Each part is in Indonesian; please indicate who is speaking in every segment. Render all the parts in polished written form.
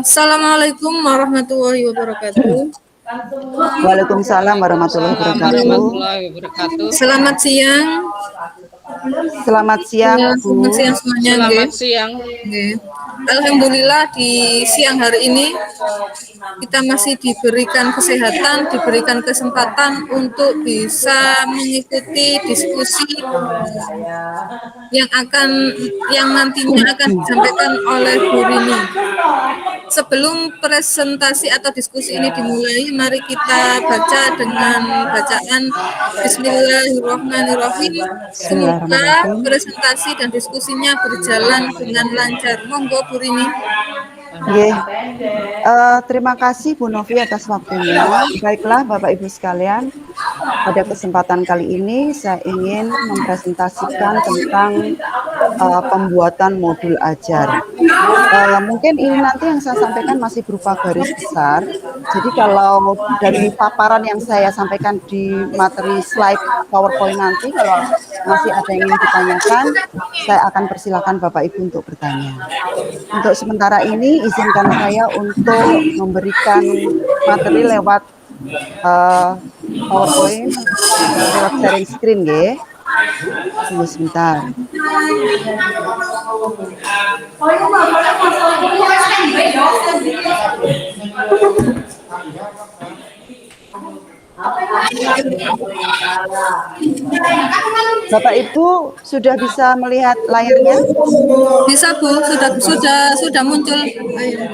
Speaker 1: Assalamualaikum warahmatullahi wabarakatuh.
Speaker 2: Waalaikumsalam warahmatullahi
Speaker 3: Waalaikumsalam
Speaker 2: wabarakatuh.
Speaker 3: warahmatullahi wabarakatuh.
Speaker 1: Selamat siang.
Speaker 2: Selamat siang,
Speaker 1: Ya,
Speaker 2: Bu.
Speaker 1: selamat siang semuanya.
Speaker 3: Selamat
Speaker 1: nggih.
Speaker 3: siang.
Speaker 1: Nggih. Alhamdulillah di siang hari ini kita masih diberikan kesehatan, diberikan kesempatan untuk bisa mengikuti diskusi yang nantinya akan disampaikan oleh Bu Rini. Sebelum presentasi atau diskusi ini dimulai, mari kita baca dengan bacaan Bismillahirrahmanirrahim. Semoga
Speaker 2: Bismillahirrahmanirrahim.
Speaker 1: presentasi dan diskusinya berjalan dengan lancar. Monggo Bu Rini.
Speaker 2: Nggih. Terima kasih Bu Novi atas waktunya. Baiklah Bapak Ibu sekalian, pada kesempatan kali ini saya ingin mempresentasikan tentang pembuatan modul ajar. Mungkin ini nanti yang saya sampaikan masih berupa garis besar. Jadi kalau dari paparan yang saya sampaikan di materi slide PowerPoint nanti, kalau masih ada yang ingin ditanyakan, saya akan persilakan Bapak Ibu untuk bertanya. Untuk sementara ini, izinkan saya untuk memberikan materi lewat PowerPoint, lewat sharing screen, nggih. Tunggu sebentar. Bapak Ibu sudah bisa melihat layarnya?
Speaker 1: Bisa Bu, sudah muncul.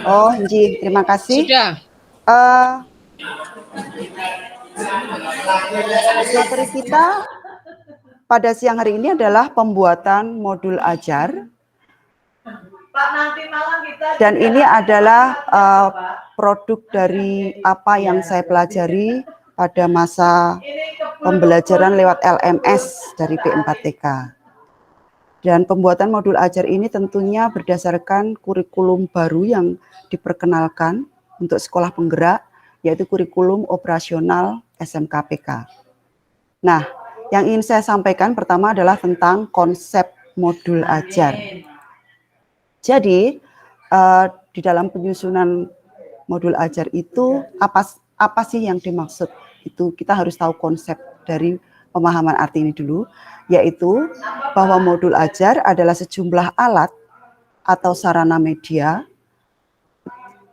Speaker 2: Oh, Nji, terima kasih.
Speaker 3: Sudah.
Speaker 2: Materi kita pada siang hari ini adalah pembuatan modul ajar. Dan ini adalah produk dari apa yang saya pelajari pada masa pembelajaran lewat LMS dari P4TK. Dan pembuatan modul ajar ini tentunya berdasarkan kurikulum baru yang diperkenalkan untuk sekolah penggerak, yaitu kurikulum operasional SMKPK. Nah, yang ingin saya sampaikan pertama adalah tentang konsep modul ajar. Jadi, di dalam penyusunan modul ajar itu apa sih yang dimaksud? Itu kita harus tahu konsep dari pemahaman arti ini dulu, yaitu bahwa modul ajar adalah sejumlah alat atau sarana media,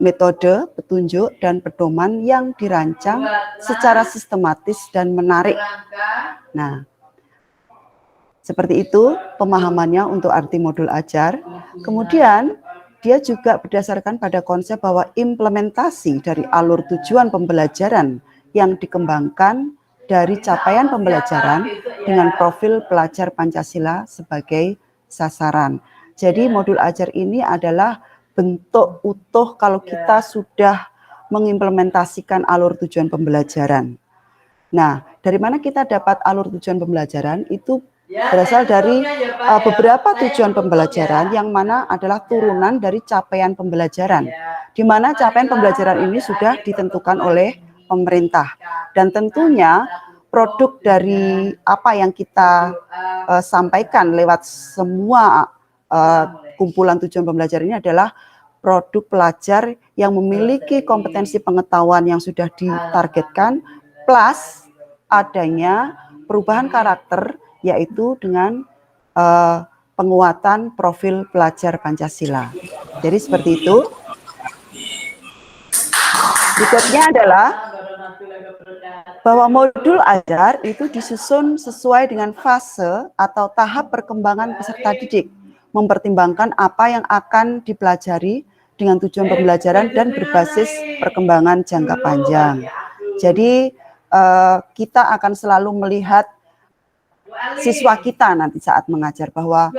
Speaker 2: metode, petunjuk, dan pedoman yang dirancang secara sistematis dan menarik. Nah, seperti itu pemahamannya untuk arti modul ajar. Kemudian dia juga berdasarkan pada konsep bahwa implementasi dari alur tujuan pembelajaran yang dikembangkan dari capaian pembelajaran dengan profil pelajar Pancasila sebagai sasaran. Jadi modul ajar ini adalah bentuk utuh kalau kita sudah mengimplementasikan alur tujuan pembelajaran. Nah, dari mana kita dapat alur tujuan pembelajaran? Itu berasal dari beberapa tujuan pembelajaran yang mana adalah turunan dari capaian pembelajaran, di mana capaian pembelajaran ini sudah ditentukan oleh pemerintah. Dan tentunya produk dari apa yang kita sampaikan lewat semua kumpulan tujuan pembelajaran ini adalah produk pelajar yang memiliki kompetensi pengetahuan yang sudah ditargetkan, plus adanya perubahan karakter, yaitu dengan penguatan profil pelajar Pancasila. Jadi seperti itu. Berikutnya adalah bahwa modul ajar itu disusun sesuai dengan fase atau tahap perkembangan peserta didik, mempertimbangkan apa yang akan dipelajari dengan tujuan pembelajaran dan berbasis perkembangan jangka panjang. Jadi kita akan selalu melihat siswa kita nanti saat mengajar bahwa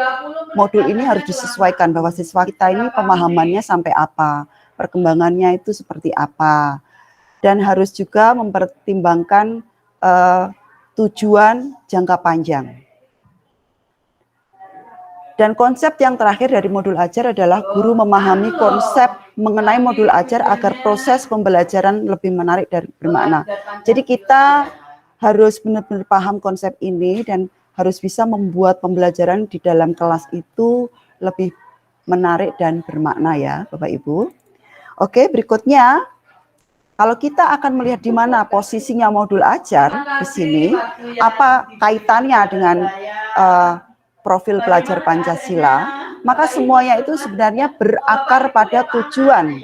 Speaker 2: modul ini harus disesuaikan, bahwa siswa kita ini pemahamannya sampai apa, perkembangannya itu seperti apa, dan harus juga mempertimbangkan tujuan jangka panjang. Dan konsep yang terakhir dari modul ajar adalah guru memahami konsep mengenai modul ajar agar proses pembelajaran lebih menarik dan bermakna. Jadi kita harus benar-benar paham konsep ini dan harus bisa membuat pembelajaran di dalam kelas itu lebih menarik dan bermakna ya, Bapak Ibu. Oke, berikutnya kalau kita akan melihat di mana posisinya modul ajar di sini, apa kaitannya dengan profil pelajar Pancasila, maka semuanya itu sebenarnya berakar pada tujuan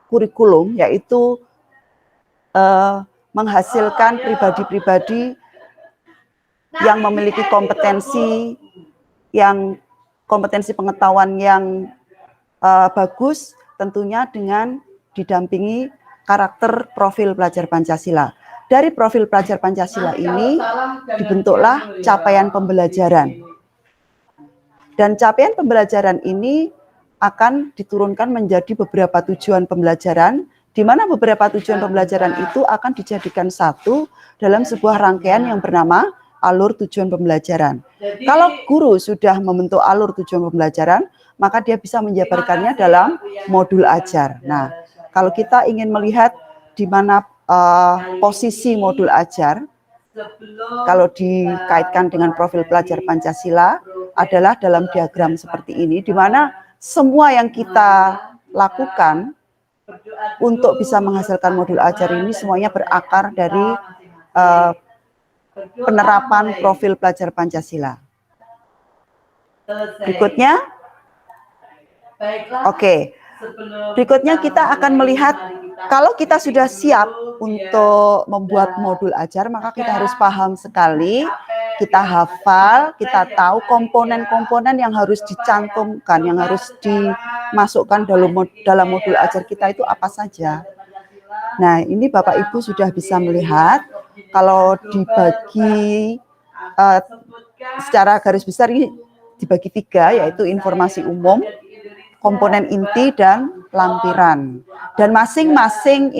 Speaker 2: kurikulum, yaitu menghasilkan pribadi-pribadi yang memiliki kompetensi pengetahuan yang bagus, tentunya dengan didampingi karakter profil pelajar Pancasila. Dari profil pelajar Pancasila ini dibentuklah capaian pembelajaran. Dan capaian pembelajaran ini akan diturunkan menjadi beberapa tujuan pembelajaran, di mana beberapa tujuan pembelajaran itu akan dijadikan satu dalam sebuah rangkaian yang bernama alur tujuan pembelajaran. Kalau guru sudah membentuk alur tujuan pembelajaran, maka dia bisa menjabarkannya dalam modul ajar. Nah, kalau kita ingin melihat di mana posisi modul ajar, kalau dikaitkan dengan profil pelajar Pancasila, adalah dalam diagram seperti ini, di mana semua yang kita lakukan untuk bisa menghasilkan modul ajar ini semuanya berakar dari penerapan profil pelajar Pancasila. Berikutnya, berikutnya kita akan melihat kalau kita sudah siap untuk membuat modul ajar, maka kita harus paham sekali, kita hafal, kita tahu komponen-komponen yang harus dicantumkan, yang harus dimasukkan dalam modul ajar kita itu apa saja. Nah, ini Bapak Ibu sudah bisa melihat, kalau dibagi secara garis besar ini dibagi 3, yaitu informasi umum, komponen inti, dan lampiran. Dan masing-masing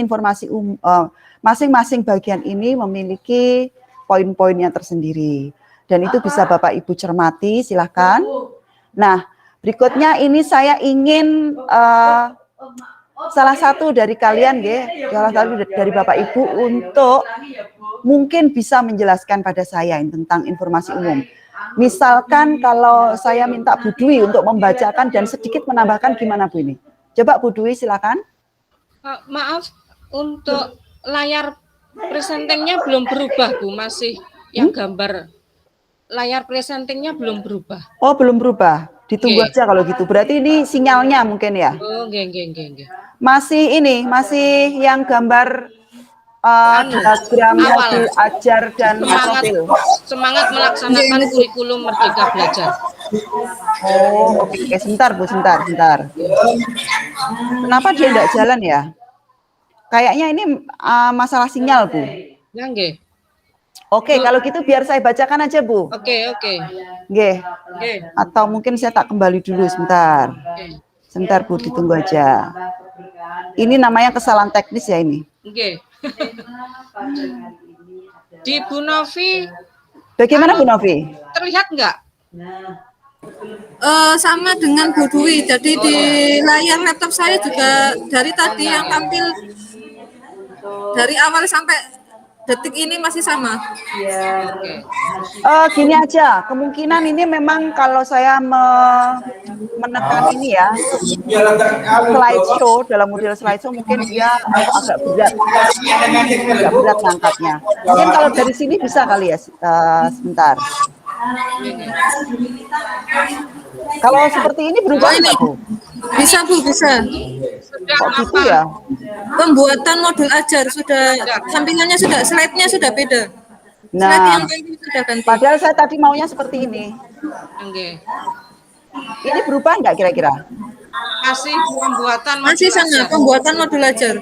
Speaker 2: masing-masing bagian ini memiliki poin-poinnya tersendiri. Dan itu bisa Bapak Ibu cermati, silakan. Nah, berikutnya ini saya ingin salah satu dari kalian, salah satu dari Bapak Ibu untuk mungkin bisa menjelaskan pada saya tentang informasi umum. Misalkan kalau saya minta Bu Dwi untuk membacakan dan sedikit menambahkan, gimana Bu ini? Coba Bu Dwi silakan.
Speaker 3: Maaf, untuk layar presentingnya belum berubah Bu, masih yang gambar layar presentingnya belum berubah.
Speaker 2: Oh, belum berubah. Ditunggu aja kalau gitu. Berarti ini sinyalnya mungkin ya?
Speaker 3: Oh, nggih.
Speaker 2: Masih yang gambar diagram modul ajar dan profil.
Speaker 3: Semangat melaksanakan kurikulum Merdeka Belajar.
Speaker 2: Oh, oke. Sebentar Bu, sebentar. Kenapa dia tidak jalan ya? Kayaknya ini masalah sinyal Bu.
Speaker 3: Ya, nggih.
Speaker 2: Oke, kalau gitu biar saya bacakan aja Bu.
Speaker 3: Oke.
Speaker 2: Nggih. Atau mungkin saya tak kembali dulu sebentar. Sebentar Bu, ditunggu aja. Ini namanya kesalahan teknis ya ini.
Speaker 3: Nggih. Di Bu Novi,
Speaker 2: bagaimana Bu Novi?
Speaker 3: Terlihat nggak?
Speaker 1: Sama dengan Bu Dwi. Jadi di layar laptop saya juga dari tadi yang tampil dari awal sampai detik ini masih sama.
Speaker 2: Gini aja, kemungkinan ini memang kalau saya menekan ini ya, slideshow, dalam model slideshow mungkin dia agak berat ngangkatnya. Mungkin kalau dari sini bisa kali ya, sebentar. Kalau seperti ini berubah nggak Bu?
Speaker 1: Bisa Bu, bisa.
Speaker 2: Kok gitu ya?
Speaker 1: Pembuatan modul ajar sudah, sampingannya sudah, slide-nya sudah beda.
Speaker 2: Nah,
Speaker 1: sudah ganti.
Speaker 2: Padahal saya tadi maunya seperti ini. Ini berubah nggak kira-kira?
Speaker 3: Masih pembuatan modul
Speaker 1: masih sama
Speaker 3: ajar.
Speaker 1: Pembuatan modul ajar.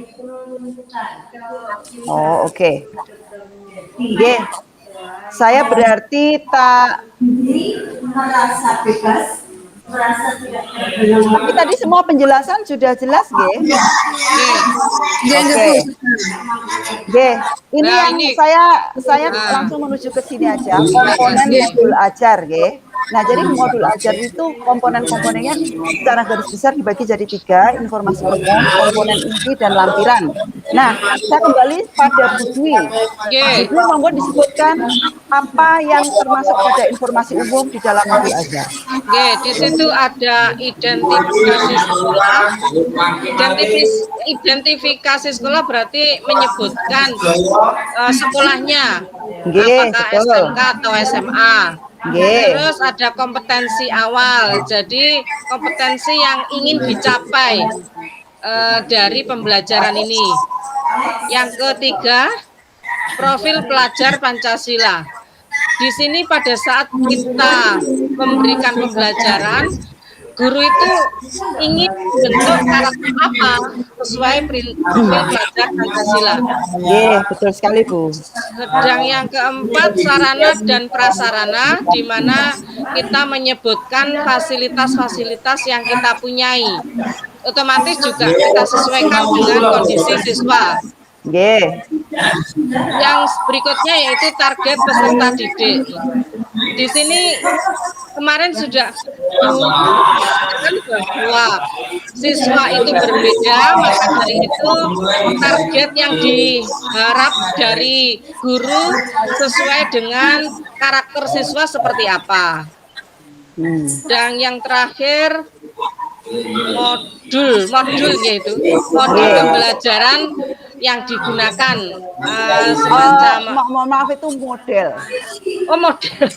Speaker 2: Oh, oke. Saya berarti tak merasa bebas, merasa tidak terbelenggu. Tapi tadi semua penjelasan sudah jelas, Oke. Ini
Speaker 3: Nah,
Speaker 2: yang saya langsung menuju ke sini aja. Komponen modul ajar, Nah, jadi modul ajar itu komponen-komponennya secara garis besar dibagi jadi 3, informasi umum, komponen inti, dan lampiran. Nah, saya kembali pada Bu Dwi. Bu
Speaker 3: Oke.
Speaker 2: Dwi monggo disebutkan apa yang termasuk pada informasi umum di dalam modul ajar.
Speaker 3: Oke, di situ ada identifikasi sekolah. Identifikasi sekolah berarti menyebutkan sekolahnya,
Speaker 2: Nggih,
Speaker 3: apakah
Speaker 2: betul.
Speaker 3: SMK atau SMA.
Speaker 2: Nggih.
Speaker 3: Terus ada kompetensi awal, jadi kompetensi yang ingin dicapai dari pembelajaran ini. Yang ketiga, profil pelajar Pancasila. Di sini pada saat kita memberikan pembelajaran, guru itu ingin membentuk karakter apa sesuai profil pelajar Pancasila.
Speaker 2: Nggih, betul sekali, Bu.
Speaker 3: Sedang yang keempat, sarana dan prasarana, di mana kita menyebutkan fasilitas-fasilitas yang kita punyai. Otomatis juga kita sesuaikan dengan kondisi siswa.
Speaker 2: Nggih.
Speaker 3: Yang berikutnya yaitu target peserta didik. Di sini kemarin sudah bahwa siswa itu berbeda, maka dari itu target yang diharap dari guru sesuai dengan karakter siswa seperti apa. Dan yang terakhir modul yaitu modul pembelajaran yang digunakan semacam
Speaker 2: Mohon maaf, itu model.
Speaker 3: model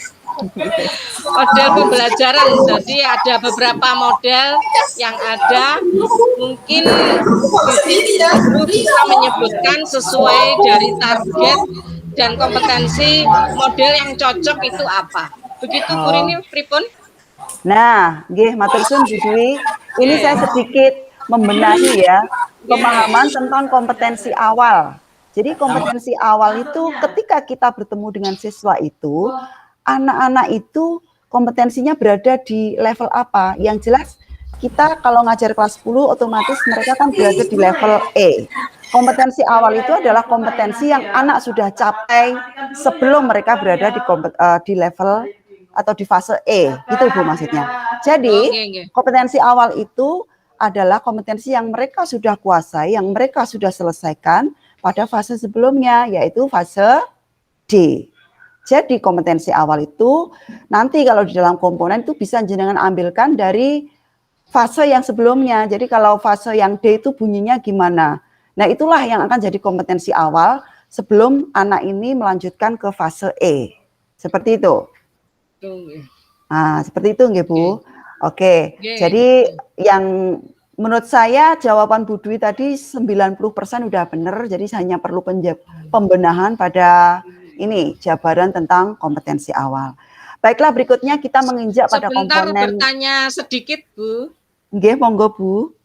Speaker 3: model pembelajaran. Jadi ada beberapa model yang ada, mungkin di sini guru bisa menyebutkan sesuai dari target dan kompetensi model yang cocok itu apa. Begitu Bu Rini, pripun?
Speaker 2: Nah, nggih matur suwun Bu Dwi. Ini saya sedikit membenahi ya pemahaman tentang kompetensi awal. Jadi kompetensi awal itu ketika kita bertemu dengan siswa itu, anak-anak itu kompetensinya berada di level apa? Yang jelas kita kalau ngajar kelas 10 otomatis mereka kan berada di level E. Kompetensi awal itu adalah kompetensi yang anak sudah capai sebelum mereka berada di level atau di fase E, itu Bu maksudnya. Jadi kompetensi awal itu adalah kompetensi yang mereka sudah kuasai, yang mereka sudah selesaikan pada fase sebelumnya, yaitu fase D. Jadi kompetensi awal itu nanti kalau di dalam komponen itu bisa jenengan ambilkan dari fase yang sebelumnya. Jadi kalau fase yang D itu bunyinya gimana? Nah itulah yang akan jadi kompetensi awal sebelum anak ini melanjutkan ke fase E. Seperti itu. Nah, seperti itu nggih Bu. Oke. Jadi yang menurut saya jawaban Bu Dwi tadi 90% udah benar, jadi hanya perlu pembenahan pada ini jabaran tentang kompetensi awal. Baiklah, berikutnya kita menginjak pada komponen.
Speaker 3: Sebentar bertanya sedikit Bu.
Speaker 2: Nggih, monggo Bu.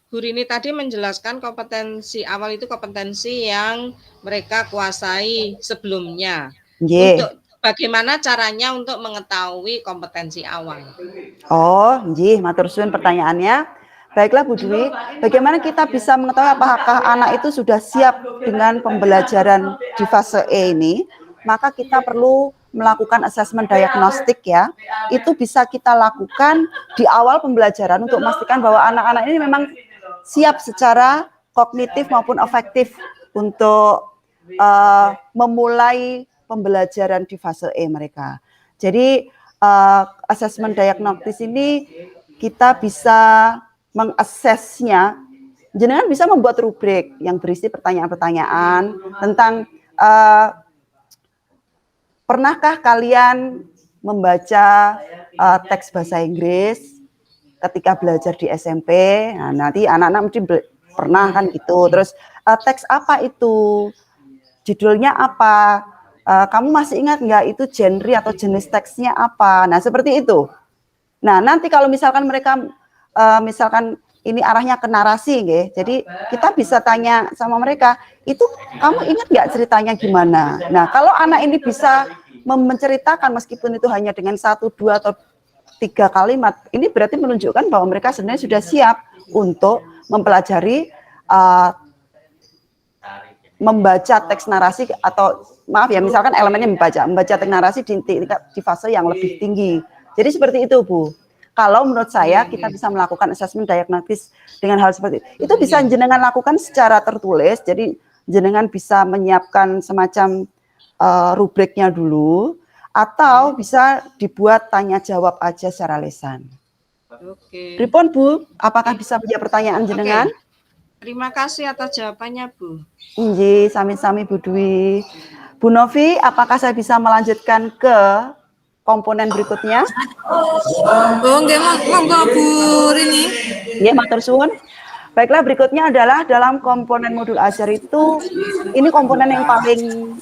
Speaker 3: Bu Rini tadi menjelaskan kompetensi awal itu kompetensi yang mereka kuasai sebelumnya.
Speaker 2: Nggih.
Speaker 3: Untuk bagaimana caranya untuk mengetahui kompetensi awal?
Speaker 2: Oh, nggih, matur suwun pertanyaannya. Baiklah Bu Dwi, bagaimana kita bisa mengetahui apakah anak itu sudah siap dengan pembelajaran di fase E ini? Maka kita perlu melakukan asesmen diagnostik ya. Itu bisa kita lakukan di awal pembelajaran untuk memastikan bahwa anak-anak ini memang siap secara kognitif maupun afektif untuk memulai pembelajaran di fase E mereka. Jadi asesmen diagnostis ini kita bisa mengaksesnya. Jenengan bisa membuat rubrik yang berisi pertanyaan-pertanyaan tentang pernahkah kalian membaca teks bahasa Inggris ketika belajar di SMP? Nah, nanti anak-anak mesti pernah kan gitu. Terus teks apa itu? Judulnya apa? Kamu masih ingat nggak itu genre atau jenis teksnya apa? Nah, seperti itu. Nah, nanti kalau misalkan mereka misalkan ini arahnya ke narasi, nggih. Jadi kita bisa tanya sama mereka, itu kamu ingat nggak ceritanya gimana? Nah, kalau anak ini bisa menceritakan meskipun itu hanya dengan 1, 2 atau 3 kalimat, ini berarti menunjukkan bahwa mereka sebenarnya sudah siap untuk mempelajari membaca teks narasi atau maaf ya, misalkan elemennya membaca teks narasi di fase yang lebih tinggi. Jadi seperti itu, Bu. Kalau menurut saya kita bisa melakukan asesmen diagnostis dengan hal seperti itu. Itu bisa jenengan lakukan secara tertulis. Jadi jenengan bisa menyiapkan semacam rubriknya dulu, atau bisa dibuat tanya jawab aja secara lisan.
Speaker 3: Oke.
Speaker 2: Pripun, Bu? Apakah bisa menjawab pertanyaan jenengan?
Speaker 3: Terima kasih atas jawabannya, Bu.
Speaker 2: Inji, sami-sami Bu Dwi. Bu Novi, apakah saya bisa melanjutkan ke komponen berikutnya?
Speaker 1: Oh, nggih, monggo Bu Rini.
Speaker 2: Ya, matur suwun. Baiklah, berikutnya adalah dalam komponen modul ajar itu, ini komponen yang paling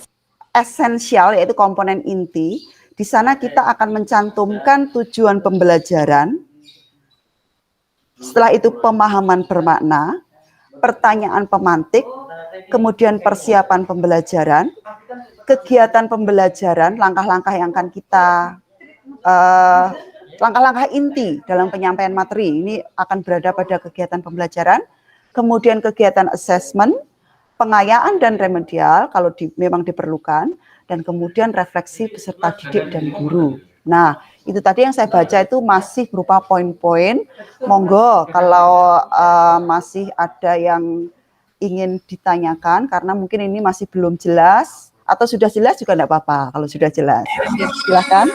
Speaker 2: esensial, yaitu komponen inti. Di sana kita akan mencantumkan tujuan pembelajaran, setelah itu pemahaman bermakna, pertanyaan pemantik, kemudian persiapan pembelajaran, kegiatan pembelajaran, langkah-langkah yang akan kita langkah-langkah inti dalam penyampaian materi ini akan berada pada kegiatan pembelajaran, kemudian kegiatan asesmen, pengayaan dan remedial kalau memang diperlukan, dan kemudian refleksi peserta didik dan guru. Nah, itu tadi yang saya baca itu masih berupa poin-poin. Monggo kalau masih ada yang ingin ditanyakan, karena mungkin ini masih belum jelas, atau sudah jelas juga tidak apa-apa kalau sudah jelas. Silakan.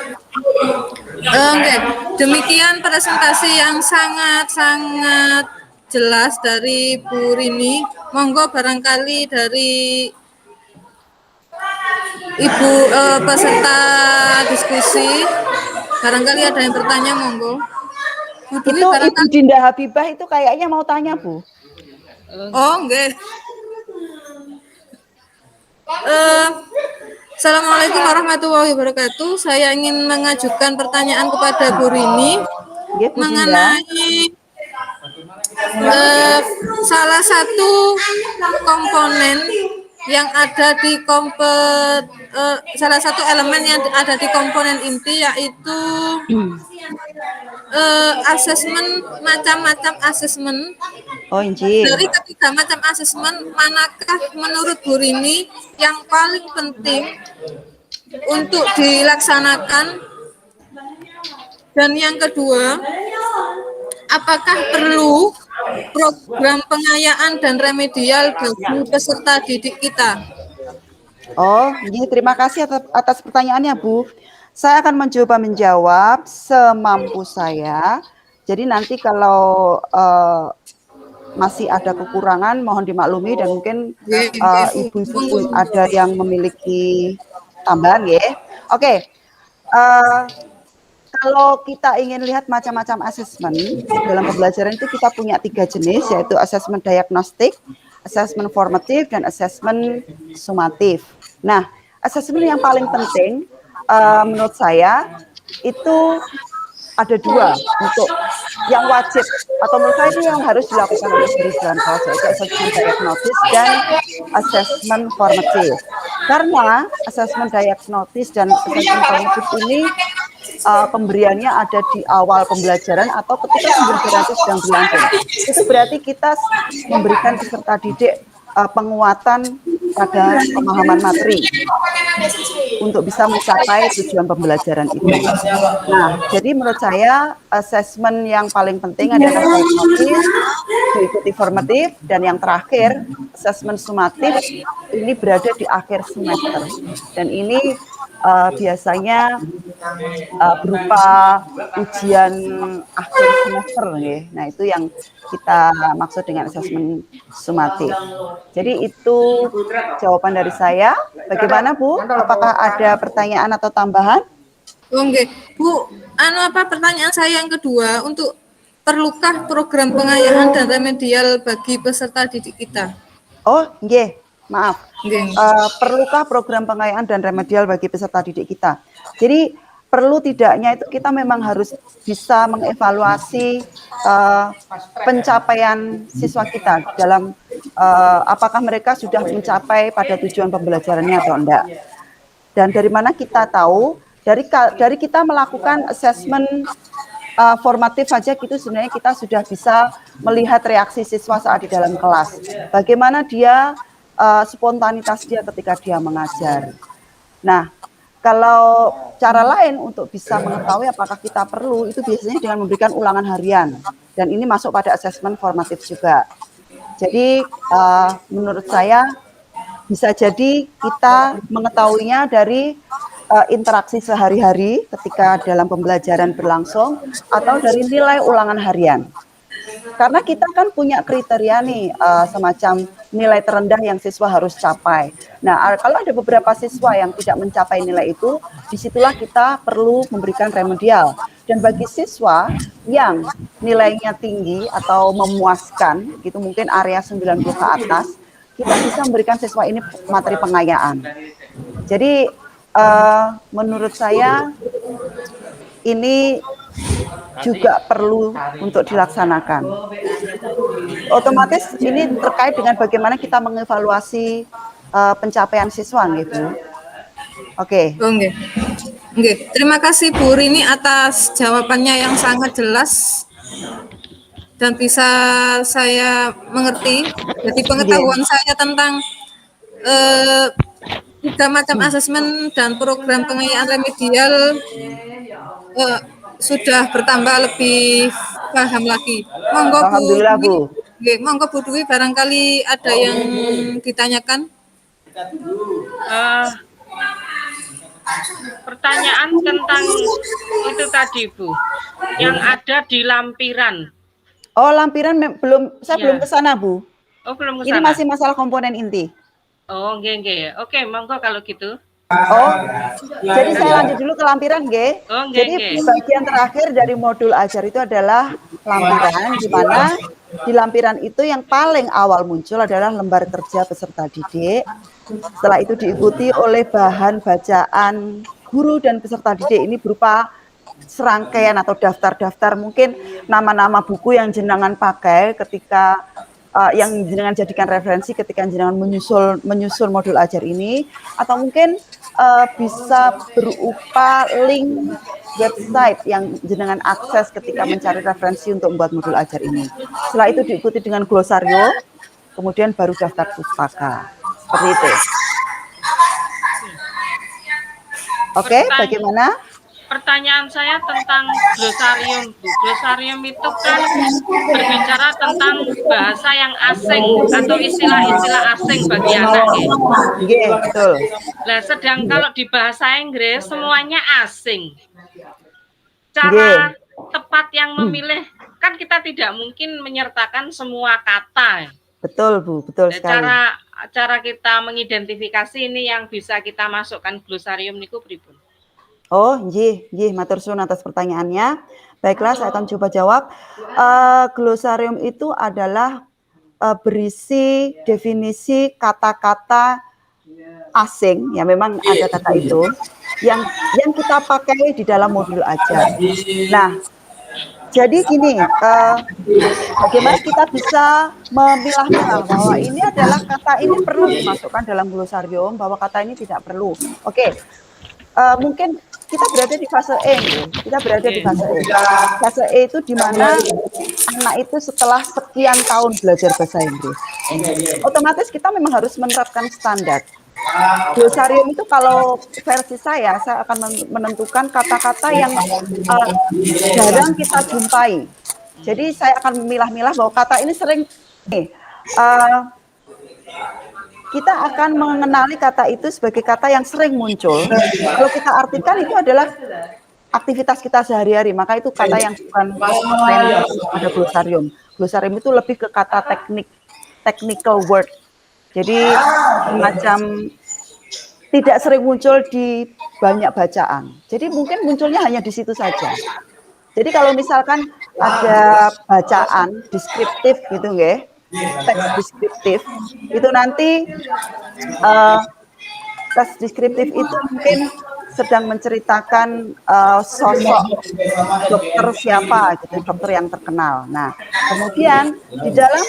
Speaker 1: Oke, demikian presentasi yang sangat-sangat jelas dari Bu Rini. Monggo barangkali dari Ibu peserta diskusi, barangkali ada yang bertanya, monggo. Bu Dwi,
Speaker 2: Itu Ibu Dinda Habibah itu kayaknya mau tanya, Bu.
Speaker 1: Oh, enggak. Assalamualaikum warahmatullahi wabarakatuh. Saya ingin mengajukan pertanyaan kepada Bu Rini mengenai salah satu komponen yang ada di salah satu elemen yang ada di komponen inti, yaitu asesmen, macam-macam asesmen.
Speaker 2: Oh, inji.
Speaker 1: Dari ketiga macam asesmen, manakah menurut Bu Rini yang paling penting untuk dilaksanakan? Dan yang kedua, apakah perlu program pengayaan dan remedial bagi peserta didik kita?
Speaker 2: Oh, ini terima kasih atas pertanyaannya, Bu. Saya akan mencoba menjawab semampu saya. Jadi nanti kalau masih ada kekurangan, mohon dimaklumi, dan mungkin ibu-ibu ada yang memiliki tambahan, ya. Oke. Kalau kita ingin lihat macam-macam asesmen dalam pembelajaran itu, kita punya 3 jenis, yaitu asesmen diagnostik, asesmen formatif, dan asesmen sumatif. Nah, asesmen yang paling penting menurut saya itu ada 2 untuk yang wajib, atau menurut saya itu yang harus dilakukan oleh guru dalam kelas, yaitu asesmen diagnostis dan asesmen formatif. Karena asesmen diagnostis dan asesmen formatif ini pemberiannya ada di awal pembelajaran atau ketika pembelajaran itu sedang berlangsung. Itu berarti kita memberikan peserta didik penguatan pada pemahaman materi untuk bisa mencapai tujuan pembelajaran itu. Nah, jadi menurut saya asesmen yang paling penting adalah diagnostis, diikuti formatif, dan yang terakhir asesmen sumatif ini berada di akhir semester. Dan ini biasanya berupa ujian akhir semester, ya. Nah, itu yang kita maksud dengan asesmen sumatif. Jadi itu jawaban dari saya. Bagaimana, Bu? Apakah ada pertanyaan atau tambahan?
Speaker 1: Oke, Bu, pertanyaan saya yang kedua, untuk perlukah program pengayaan dan remedial bagi peserta didik kita?
Speaker 2: Oh, nggih, maaf. Perlukah program pengayaan dan remedial bagi peserta didik kita? Jadi perlu tidaknya itu kita memang harus bisa mengevaluasi pencapaian siswa kita dalam apakah mereka sudah mencapai pada tujuan pembelajarannya atau enggak. Dan dari mana kita tahu? Dari kita melakukan asesmen formatif saja gitu, sebenarnya kita sudah bisa melihat reaksi siswa saat di dalam kelas. Bagaimana dia spontanitas dia ketika dia mengajar. Nah, kalau cara lain untuk bisa mengetahui apakah kita perlu, itu biasanya dengan memberikan ulangan harian. Dan ini masuk pada asesmen formatif juga. Jadi, menurut saya, bisa jadi kita mengetahuinya dari interaksi sehari-hari ketika dalam pembelajaran berlangsung, atau dari nilai ulangan harian. Karena kita kan punya kriteria nih, semacam nilai terendah yang siswa harus capai. Nah, kalau ada beberapa siswa yang tidak mencapai nilai itu, disitulah kita perlu memberikan remedial. Dan bagi siswa yang nilainya tinggi atau memuaskan, gitu mungkin area 90 ke atas, kita bisa memberikan siswa ini materi pengayaan. Jadi, menurut saya ini juga perlu untuk dilaksanakan. Otomatis ini terkait dengan bagaimana kita mengevaluasi pencapaian siswa gitu. Oke.
Speaker 1: Oke. Oke, terima kasih Bu Rini atas jawabannya yang sangat jelas dan bisa saya mengerti. Jadi pengetahuan saya tentang 3 macam asesmen dan program pengayaan remedial sudah bertambah lebih paham lagi. Monggo Bu
Speaker 2: Alhamdulillah
Speaker 1: Dwi.
Speaker 2: Bu.
Speaker 1: Oke, monggo Bu Dwi, barangkali ada yang ditanyakan.
Speaker 3: Pertanyaan tentang itu tadi Bu, yang ada di lampiran.
Speaker 2: Oh, lampiran belum, saya
Speaker 3: Ya.
Speaker 2: belum ke sana Bu.
Speaker 3: Oh, belum ke
Speaker 2: Ini
Speaker 3: sana.
Speaker 2: masih masalah komponen inti.
Speaker 3: Oh, nggih. Oke, monggo kalau gitu.
Speaker 2: Oh, jadi saya lanjut dulu ke lampiran, nggih.
Speaker 3: Oh, nggih,
Speaker 2: Jadi
Speaker 3: nggih.
Speaker 2: bagian terakhir dari modul ajar itu adalah lampiran, di mana di lampiran itu yang paling awal muncul adalah lembar kerja peserta didik. Setelah itu diikuti oleh bahan bacaan guru dan peserta didik, ini berupa serangkaian atau daftar-daftar mungkin nama-nama buku yang jenengan pakai ketika yang jenengan jadikan referensi ketika jenengan menyusul modul ajar ini, atau mungkin bisa berupa link website yang jenengan akses ketika mencari referensi untuk membuat modul ajar ini. Setelah itu diikuti dengan glosario, kemudian baru daftar pustaka. Seperti itu. Oke, bagaimana?
Speaker 3: Pertanyaan saya tentang glosarium, Bu. Glosarium itu kan berbicara tentang bahasa yang asing atau istilah-istilah asing bagi anak ya.
Speaker 2: Iya, betul.
Speaker 3: Nah, sedang kalau di bahasa Inggris semuanya asing. Cara tepat yang memilih, kan kita tidak mungkin menyertakan semua kata.
Speaker 2: Betul, Bu, betul sekali.
Speaker 3: Cara kita mengidentifikasi ini yang bisa kita masukkan glosarium niku pripun?
Speaker 2: Oh, nggih, matur suwun atas pertanyaannya. Baiklah, saya akan coba jawab. Glosarium itu adalah berisi definisi kata-kata asing, ya memang ada kata itu, yang kita pakai di dalam modul ajar. Nah, jadi gini, bagaimana kita bisa memilah-milah bahwa ini adalah kata ini perlu dimasukkan dalam glosarium, bahwa kata ini tidak perlu. Oke, mungkin kita berada di fase E, kita berada di fase E. Fase E itu di mana anak itu setelah sekian tahun belajar bahasa Inggris, otomatis kita memang harus menerapkan standar. Glosarium itu kalau versi saya akan menentukan kata-kata yang jarang kita jumpai. Jadi saya akan memilah-milah bahwa kata ini sering kita akan mengenali kata itu sebagai kata yang sering muncul. Kalau kita artikan itu adalah aktivitas kita sehari-hari, maka itu kata yang bukan kata yang ada glosarium. Glosarium itu lebih ke kata technical word. Jadi semacam tidak sering muncul di banyak bacaan. Jadi mungkin munculnya hanya di situ saja. Jadi kalau misalkan ada bacaan deskriptif gitu nggih, teks deskriptif itu nanti teks deskriptif itu mungkin sedang menceritakan sosok dokter siapa gitu, dokter yang terkenal. Nah, kemudian di dalam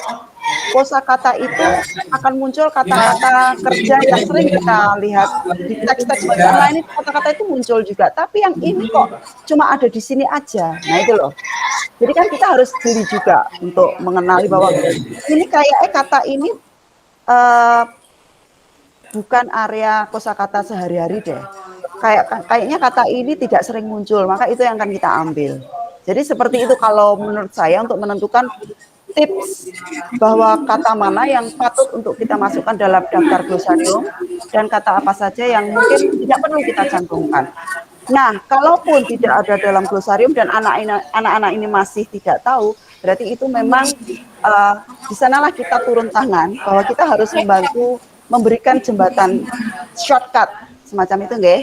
Speaker 2: kosakata itu akan muncul kata-kata kerja yang sering kita lihat di teks-teks bacaan lain, kata-kata itu muncul juga. Tapi yang ini kok cuma ada di sini aja. Nah itu loh. Jadi kan kita harus jeli juga untuk mengenali bahwa ini kayaknya kata ini bukan area kosakata sehari-hari deh. Kayaknya kata ini tidak sering muncul, maka itu yang akan kita ambil. Jadi seperti itu kalau menurut saya untuk menentukan tips bahwa kata mana yang patut untuk kita masukkan dalam daftar glosarium dan kata apa saja yang mungkin tidak perlu kita cantumkan. Nah, kalaupun tidak ada dalam glosarium dan anak-anak ini masih tidak tahu, berarti itu memang di sanalah kita turun tangan bahwa kita harus membantu memberikan jembatan shortcut semacam itu, nggih.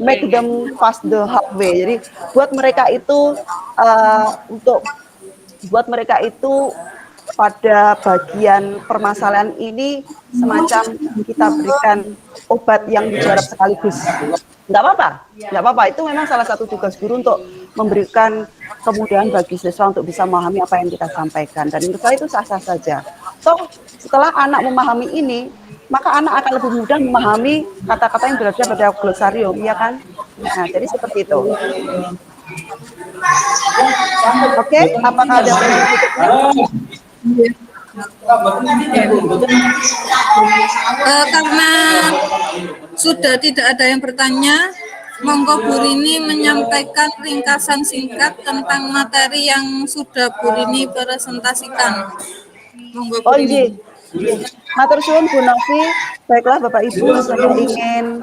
Speaker 2: Make them fast the hard way. Jadi buat mereka itu buat mereka itu pada bagian permasalahan ini semacam kita berikan obat yang mujarab sekaligus. Nggak apa-apa. Itu memang salah satu tugas guru untuk memberikan kemudahan bagi siswa untuk bisa memahami apa yang kita sampaikan. Dan menurut saya itu sah-sah saja. Setelah anak memahami ini, maka anak akan lebih mudah memahami kata-kata yang berada pada glosarium, ya kan? Nah, jadi seperti itu. Oke, apakah ada pertanyaan berikutnya?
Speaker 1: Karena sudah tidak ada yang bertanya, monggo Bu Rini menyampaikan ringkasan singkat tentang materi yang sudah Bu Rini presentasikan. Monggo Bu Rini.
Speaker 2: Matur suwun Bu Novi. Baiklah Bapak Ibu, saya ingin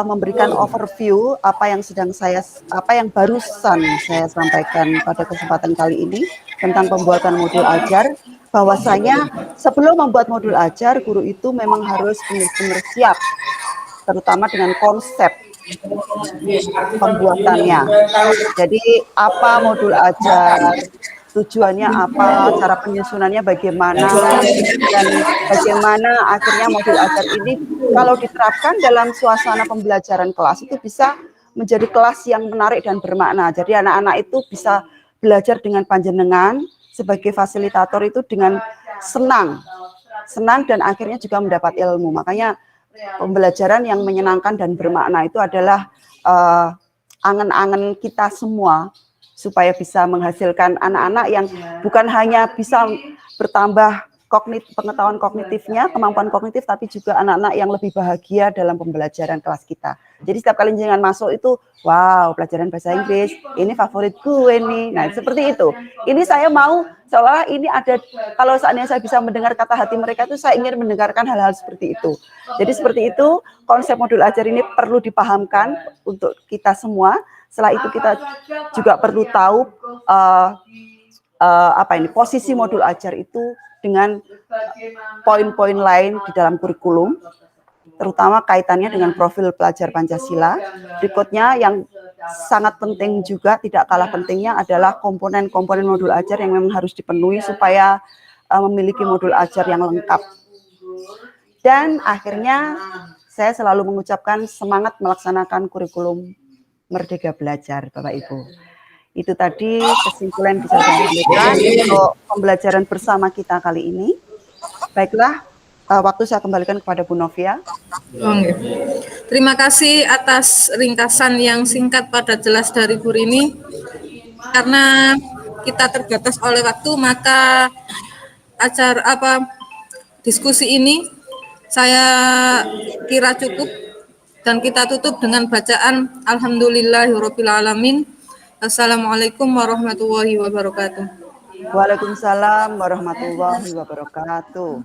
Speaker 2: memberikan overview apa yang barusan saya sampaikan pada kesempatan kali ini tentang pembuatan modul ajar. Bahwasanya sebelum membuat modul ajar, guru itu memang harus benar-benar siap, terutama dengan konsep pembuatannya. Jadi apa modul ajar, tujuannya apa, cara penyusunannya bagaimana, dan bagaimana akhirnya modul ajar ini kalau diterapkan dalam suasana pembelajaran kelas itu bisa menjadi kelas yang menarik dan bermakna. Jadi anak-anak itu bisa belajar dengan panjenengan sebagai fasilitator itu dengan senang dan akhirnya juga mendapat ilmu. Makanya pembelajaran yang menyenangkan dan bermakna itu adalah angan-angan kita semua supaya bisa menghasilkan anak-anak yang bukan hanya bisa bertambah pengetahuan kognitifnya, kemampuan kognitif, tapi juga anak-anak yang lebih bahagia dalam pembelajaran kelas kita. Jadi setiap kali jangan masuk itu, wow, pelajaran bahasa Inggris, ini favorit gue nih. Nah, seperti itu. Ini saya mau, seolah ini ada, kalau seandainya saya bisa mendengar kata hati mereka itu, saya ingin mendengarkan hal-hal seperti itu. Jadi seperti itu, konsep modul ajar ini perlu dipahamkan untuk kita semua. Setelah itu kita juga perlu tahu posisi modul ajar itu dengan poin-poin lain di dalam kurikulum, terutama kaitannya dengan profil pelajar Pancasila. Berikutnya yang sangat penting juga, tidak kalah pentingnya adalah komponen-komponen modul ajar yang memang harus dipenuhi supaya memiliki modul ajar yang lengkap. Dan akhirnya saya selalu mengucapkan semangat melaksanakan kurikulum Merdeka Belajar, Bapak Ibu. Itu tadi kesimpulan bisa saya sampaikan untuk pembelajaran bersama kita kali ini. Baiklah, waktu saya kembalikan kepada Bu Novia.
Speaker 1: Terima kasih atas ringkasan yang singkat pada jelas dari Bu Rini. Karena kita terbatas oleh waktu, maka diskusi ini saya kira cukup dan kita tutup dengan bacaan Alhamdulillahirabbil alamin. Assalamualaikum warahmatullahi wabarakatuh.
Speaker 2: Waalaikumsalam warahmatullahi wabarakatuh.